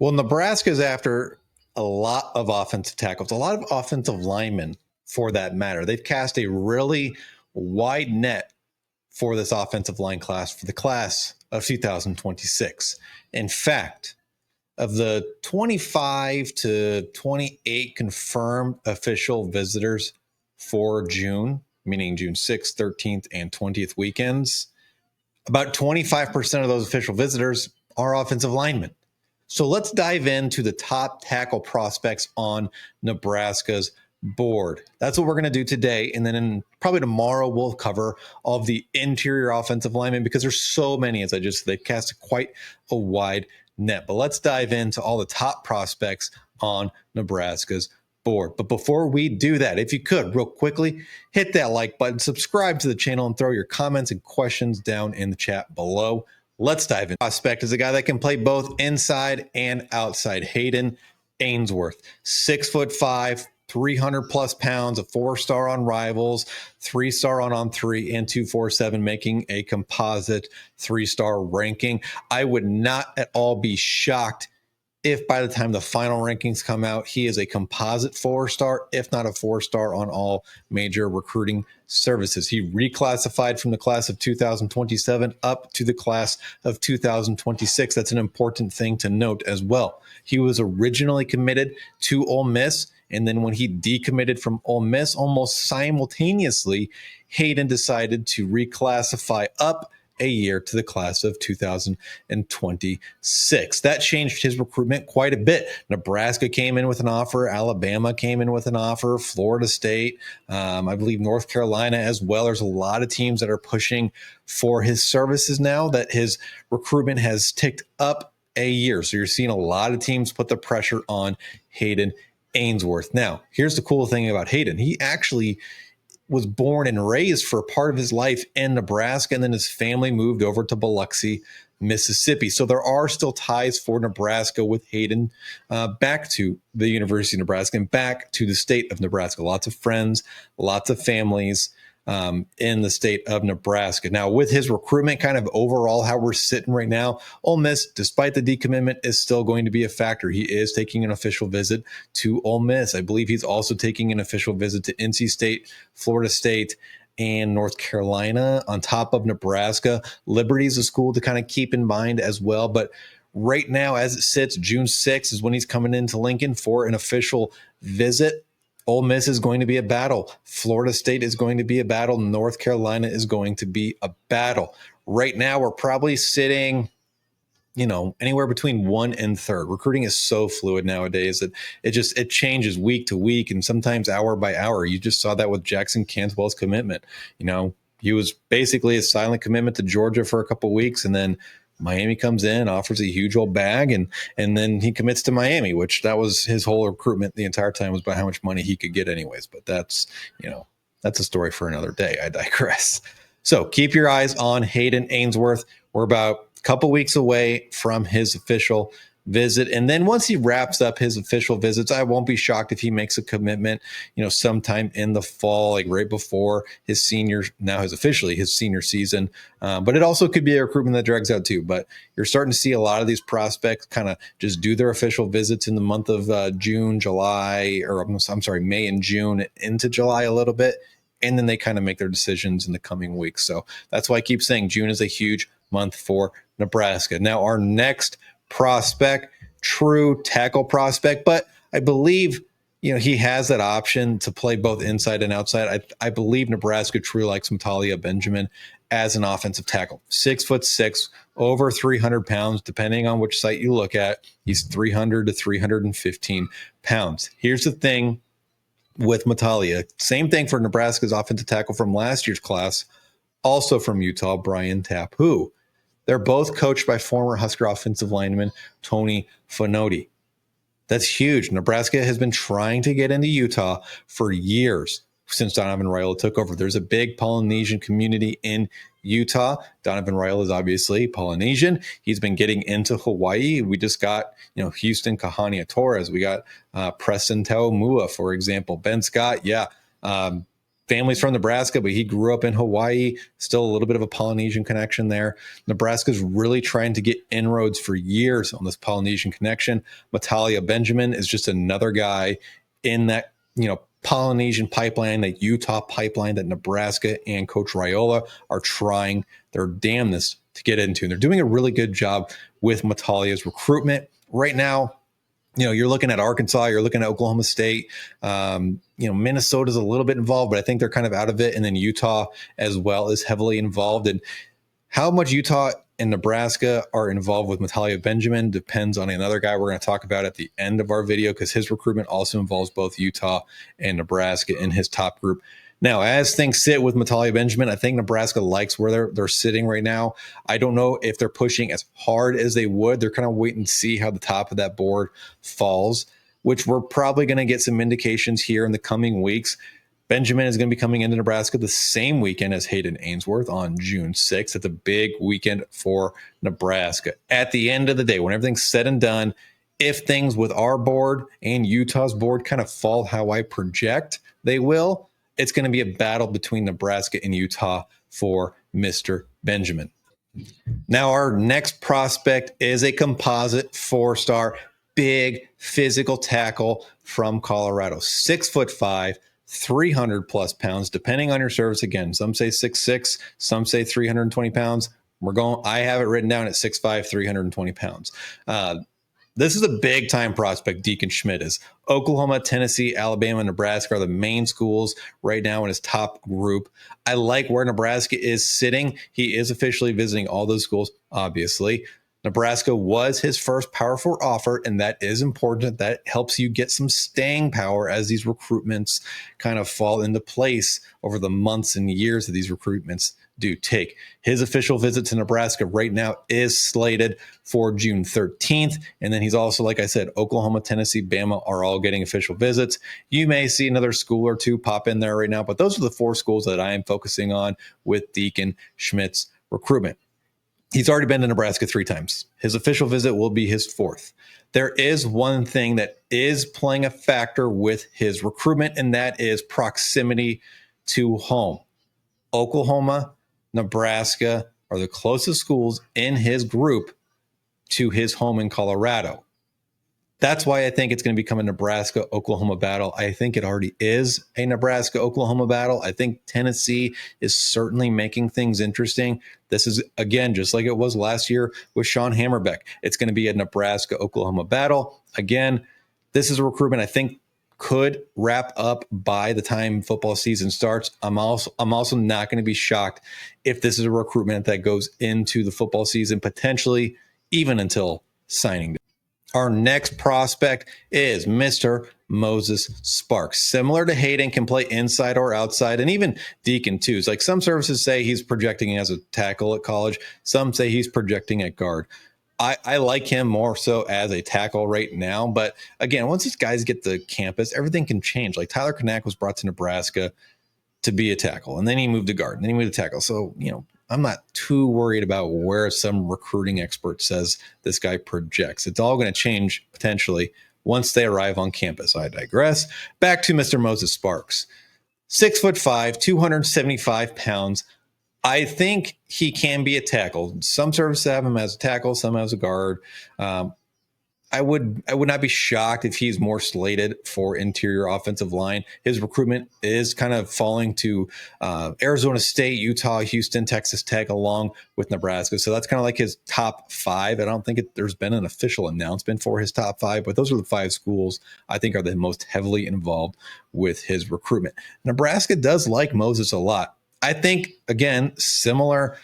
Well, Nebraska's after a lot of offensive tackles, a lot of offensive linemen for that matter. They've cast a really wide net for this offensive line class, for the class of 2026. In fact, of the 25 to 28 confirmed official visitors for June, meaning June 6th, 13th, and 20th weekends, about 25% of those official visitors are offensive linemen. So let's dive into the top tackle prospects on Nebraska's board. That's what we're going to do today. And then probably tomorrow, we'll cover all of the interior offensive linemen because there's so many, as I just said, they cast quite a wide net. But let's dive into all the top prospects on Nebraska's board. But before we do that, if you could, real quickly, hit that like button, subscribe to the channel, and throw your comments and questions down in the chat below. Let's dive in. Prospect is a guy that can play both inside and outside. Hayden Ainsworth, 6'5", 300 plus pounds, a 4-star on Rivals, 3-star on 3, and 247, making a composite 3-star ranking. I would not at all be shocked if by the time the final rankings come out, he is a composite 4-star, if not a 4-star on all major recruiting services. He reclassified from the class of 2027 up to the class of 2026. That's an important thing to note as well. He was originally committed to Ole Miss, and then when he decommitted from Ole Miss, almost simultaneously, Hayden decided to reclassify up a year to the class of 2026. That changed his recruitment quite a bit. Nebraska came in with an offer. Alabama came in with an offer. Florida State, I believe North Carolina as well. There's a lot of teams that are pushing for his services now that his recruitment has ticked up a year. So you're seeing a lot of teams put the pressure on Hayden Ainsworth. Now, here's the cool thing about Hayden. He actually was born and raised for a part of his life in Nebraska, and then his family moved over to Biloxi, Mississippi. So there are still ties for Nebraska with Hayden back to the University of Nebraska and back to the state of Nebraska. Lots of friends, lots of families in the state of Nebraska. Now, with his recruitment, kind of overall how we're sitting right now, Ole Miss, despite the decommitment, is still going to be a factor. He is taking an official visit to Ole Miss. I believe he's also taking an official visit to NC State, Florida State, and North Carolina on top of Nebraska. Liberty is a school to kind of keep in mind as well. But right now, as it sits, June 6th is when he's coming into Lincoln for an official visit. Ole Miss is going to be a battle. Florida State is going to be a battle. North Carolina is going to be a battle. Right now, we're probably sitting, anywhere between 1 and 3rd. Recruiting is so fluid nowadays that it changes week to week and sometimes hour by hour. You just saw that with Jackson Cantwell's commitment. He was basically a silent commitment to Georgia for a couple of weeks, and then Miami comes in, offers a huge old bag, and then he commits to Miami, which that was his whole recruitment the entire time, was about how much money he could get anyways. But that's a story for another day. I digress. So keep your eyes on Hayden Ainsworth. We're about a couple weeks away from his official visit. And then once he wraps up his official visits, I won't be shocked if he makes a commitment, sometime in the fall, like right before his senior season. But it also could be a recruitment that drags out too. But you're starting to see a lot of these prospects kind of just do their official visits in the month of May and June into July a little bit. And then they kind of make their decisions in the coming weeks. So that's why I keep saying June is a huge month for Nebraska. Now, our next prospect, true tackle prospect, but I believe he has that option to play both inside and outside. I believe Nebraska truly likes Matalia Benjamin as an offensive tackle. 6'6", over 300 pounds, depending on which site you look at. He's 300 to 315 pounds. Here's the thing with Matalia. Same thing for Nebraska's offensive tackle from last year's class, also from Utah, Brian Tapu. They're both coached by former Husker offensive lineman Tony Fanotti. That's huge. Nebraska has been trying to get into Utah for years since Donovan Raiola took over. There's a big Polynesian community in Utah. Donovan Raiola is obviously Polynesian. He's been getting into Hawaii. We just got, Houston Kahania Torres. We got Preston Taumua, for example. Ben Scott, family's from Nebraska, but he grew up in Hawaii. Still a little bit of a Polynesian connection there. Nebraska's really trying to get inroads for years on this Polynesian connection. Matalia Benjamin is just another guy in that, Polynesian pipeline, that Utah pipeline that Nebraska and Coach Raiola are trying their damnedest to get into. And they're doing a really good job with Matalia's recruitment. Right now, you're looking at Arkansas, you're looking at Oklahoma State. Minnesota's a little bit involved, but I think they're kind of out of it. And then Utah as well is heavily involved. And how much Utah and Nebraska are involved with Matalia Benjamin depends on another guy we're going to talk about at the end of our video, because his recruitment also involves both Utah and Nebraska in his top group. Now, as things sit with Matalia Benjamin, I think Nebraska likes where they're sitting right now. I don't know if they're pushing as hard as they would. They're kind of waiting to see how the top of that board falls, which we're probably going to get some indications here in the coming weeks. Benjamin is going to be coming into Nebraska the same weekend as Hayden Ainsworth on June 6th. It's a big weekend for Nebraska. At the end of the day, when everything's said and done, if things with our board and Utah's board kind of fall how I project they will, it's going to be a battle between Nebraska and Utah for Mr. Benjamin. Now, our next prospect is a composite 4-star, big physical tackle from Colorado. 6'5", 300 plus pounds, depending on your service. Again, some say 6'6", some say 320 pounds. I have it written down at 6'5", 320 pounds. This is a big time prospect. Deacon Schmidt is. Oklahoma, Tennessee, Alabama, Nebraska are the main schools right now in his top group. I like where Nebraska is sitting. He is officially visiting all those schools, obviously. Nebraska was his first Power 4 offer, and that is important. That helps you get some staying power as these recruitments kind of fall into place over the months and years that these recruitments do take. His official visit to Nebraska right now is slated for June 13th. And then he's also, like I said, Oklahoma, Tennessee, Bama are all getting official visits. You may see another school or two pop in there right now, but those are the 4 schools that I am focusing on with Deacon Schmidt's recruitment. He's already been to Nebraska 3 times. His official visit will be his 4th. There is one thing that is playing a factor with his recruitment, and that is proximity to home. Oklahoma, Nebraska are the closest schools in his group to his home in Colorado. That's why I think it's going to become a Nebraska-Oklahoma battle. I think it already is a Nebraska-Oklahoma battle. I think Tennessee is certainly making things interesting. This is, again, just like it was last year with Sean Hammerbeck. It's going to be a Nebraska-Oklahoma battle. Again, this is a recruitment I think could wrap up by the time football season starts. I'm also not going to be shocked if this is a recruitment that goes into the football season, potentially even until signing day. Our next prospect is Mr. Moses Sparks. Similar to Hayden, can play inside or outside, and even Deacon too. It's like some services say he's projecting as a tackle at college. Some say he's projecting at guard. I like him more so as a tackle right now. But again, once these guys get to campus, everything can change. Like Tyler Kanak was brought to Nebraska to be a tackle, and then he moved to guard, and then he moved to tackle. So, I'm not too worried about where some recruiting expert says this guy projects. It's all going to change potentially once they arrive on campus. I digress. Back to Mr. Moses Sparks. 6'5", 275 pounds. I think he can be a tackle. Some services have him as a tackle, some as a guard. I would not be shocked if he's more slated for interior offensive line. His recruitment is kind of falling to Arizona State, Utah, Houston, Texas Tech, along with Nebraska. So that's kind of like his top 5. I don't think there's been an official announcement for his top 5, but those are the 5 schools I think are the most heavily involved with his recruitment. Nebraska does like Moses a lot. I think, again, similar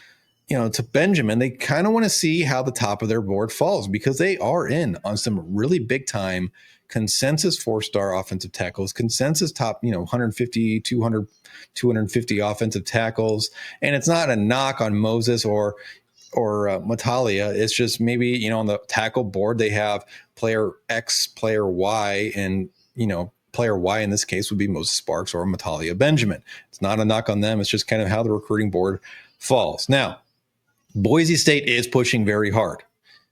to Benjamin, they kind of want to see how the top of their board falls, because they are in on some really big time consensus 4-star offensive tackles, consensus top, 150, 200, 250 offensive tackles. And it's not a knock on Moses or Matalia. It's just maybe, on the tackle board, they have player X, player Y, and, player Y in this case would be Moses Sparks or Matalia Benjamin. It's not a knock on them. It's just kind of how the recruiting board falls. Now, Boise State is pushing very hard.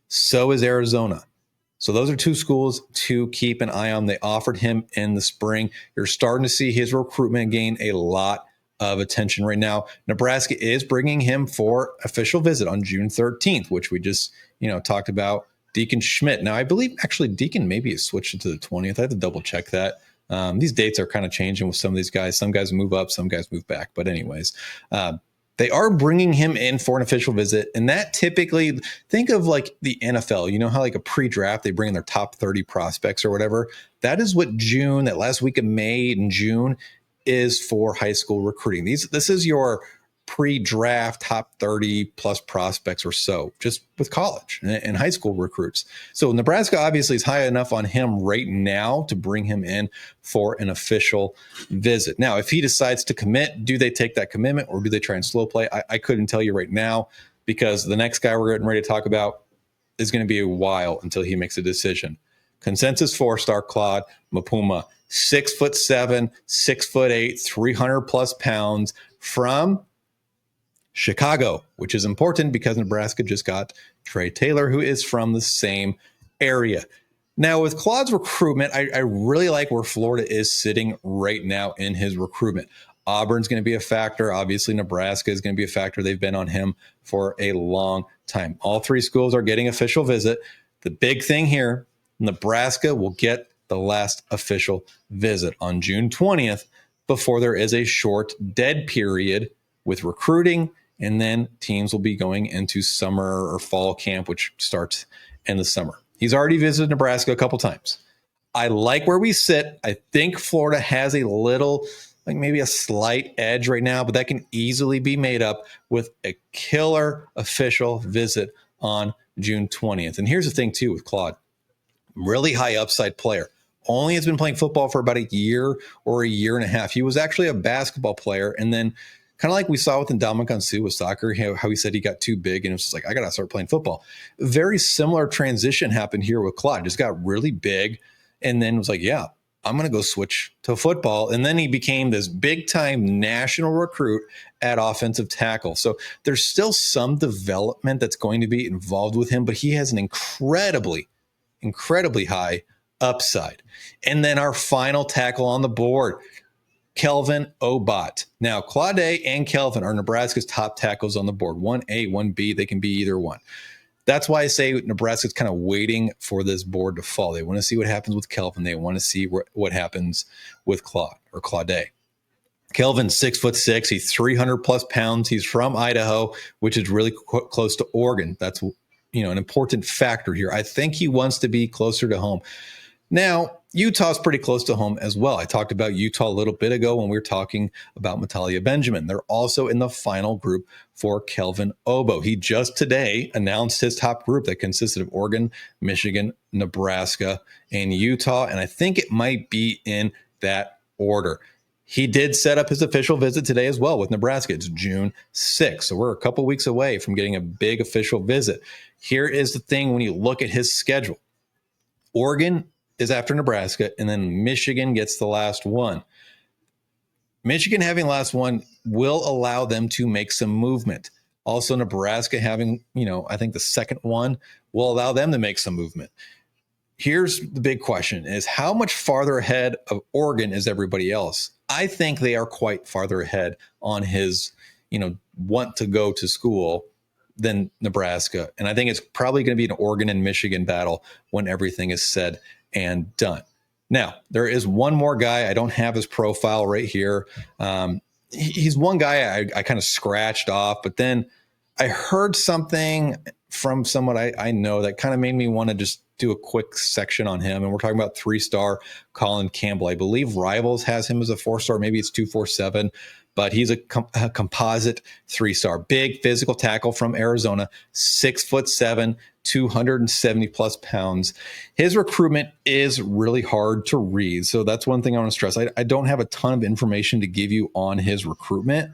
So is Arizona. So those are 2 schools to keep an eye on. They offered him in the spring. You're starting to see his recruitment gain a lot of attention right now. Nebraska is bringing him for official visit on June 13th, which we just, talked about. Deacon Schmidt. Now, I believe actually Deacon maybe is switched to the 20th. I have to double check that. These dates are kind of changing with some of these guys. Some guys move up, some guys move back. But anyways, they are bringing him in for an official visit. And that typically, think of like the NFL, you know how like a pre-draft, they bring in their top 30 prospects or whatever. That is what June, that last week of May and June is for high school recruiting. This is your pre-draft top 30 plus prospects or so, just with college and high school recruits. So Nebraska obviously is high enough on him right now to bring him in for an official visit. Now, if he decides to commit, do they take that commitment or do they try and slow play? I couldn't tell you right now, because the next guy we're getting ready to talk about is going to be a while until he makes a decision. Consensus 4-star Claude Mapuma, 6'7", 6'8", 300 plus pounds, from Chicago, which is important because Nebraska just got Trey Taylor, who is from the same area. Now, with Claude's recruitment, I really like where Florida is sitting right now in his recruitment. Auburn's going to be a factor. Obviously, Nebraska is going to be a factor. They've been on him for a long time. All three schools are getting official visit. The big thing here, Nebraska will get the last official visit on June 20th before there is a short dead period with recruiting, and then teams will be going into summer or fall camp, which starts in the summer. He's already visited Nebraska a couple times. I like where we sit. I think Florida has a little, like maybe a slight edge right now, but that can easily be made up with a killer official visit on June 20th. And here's the thing too with Claude, really high upside player. Only has been playing football for about a year or a year and a half. He was actually a basketball player, and then kind of like we saw with Ndamukong Suh with soccer, how he said he got too big and it was just like, I got to start playing football. Very similar transition happened here with Claude. Just got really big and then was like, yeah, I'm going to go switch to football. And then he became this big time national recruit at offensive tackle. So there's still some development that's going to be involved with him, but he has an incredibly high upside. And then our final tackle on the board, Kelvin Obo. Now, Claude and Kelvin are Nebraska's top tackles on the board. 1A, 1B, they can be either one. That's why I say Nebraska's kind of waiting for this board to fall. They want to see what happens with Kelvin. They want to see what happens with Claude. Kelvin's 6'6". He's 300 plus pounds. He's from Idaho, which is really close to Oregon. That's an important factor here. I think he wants to be closer to home. Now, Utah's pretty close to home as well. I talked about Utah a little bit ago when we were talking about Matalia Benjamin. They're also in the final group for Kelvin Obo. He just today announced his top group that consisted of Oregon, Michigan, Nebraska, and Utah. And I think it might be in that order. He did set up his official visit today as well with Nebraska. It's June 6th. So we're a couple weeks away from getting a big official visit. Here is the thing when you look at his schedule. Oregon is after Nebraska, and then Michigan gets the last one. Michigan having last one will allow them to make some movement. Also, Nebraska having, I think the second one will allow them to make some movement. Here's the big question is how much farther ahead of Oregon is everybody else? I think they are quite farther ahead on his, want to go to school than Nebraska. And I think it's probably going to be an Oregon and Michigan battle when everything is said and done. Now, there is one more guy. I don't have his profile right here. He's one guy I kind of scratched off, but then I heard something from someone I know that kind of made me want to just do a quick section on him. And we're talking about 3-star Colin Campbell. I believe Rivals has him as a 4-star. Maybe it's 247, but he's a composite 3-star. Big physical tackle from Arizona, 6'7", 270 plus pounds. His recruitment is really hard to read. So that's one thing I want to stress. I don't have a ton of information to give you on his recruitment,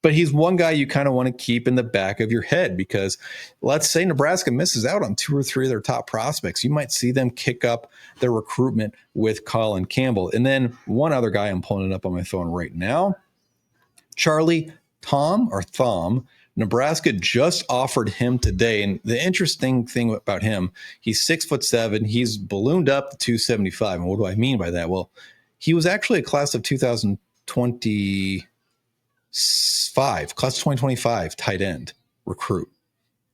but he's one guy you kind of want to keep in the back of your head because let's say Nebraska misses out on 2 or 3 of their top prospects. You might see them kick up their recruitment with Colin Campbell. And then one other guy, I'm pulling it up on my phone right now, Charlie Thom. Nebraska just offered him today. And the interesting thing about him, he's 6'7". He's ballooned up to 275. And what do I mean by that? Well, he was actually a class of 2020. class 2025 tight end recruit.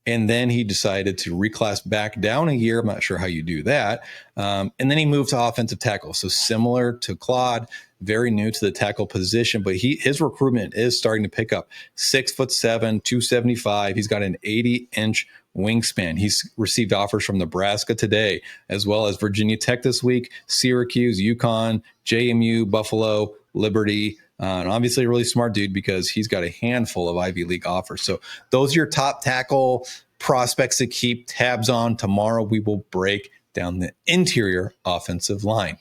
And then he decided to reclass back down a year. I'm not sure how you do that. And then he moved to offensive tackle. So similar to Claude, very new to the tackle position, but his recruitment is starting to pick up. 6'7", 275. He's got an 80-inch wingspan. He's received offers from Nebraska today, as well as Virginia Tech this week, Syracuse, UConn, JMU, Buffalo, Liberty. And obviously a really smart dude because he's got a handful of Ivy League offers. So those are your top tackle prospects to keep tabs on. Tomorrow we will break down the interior offensive line.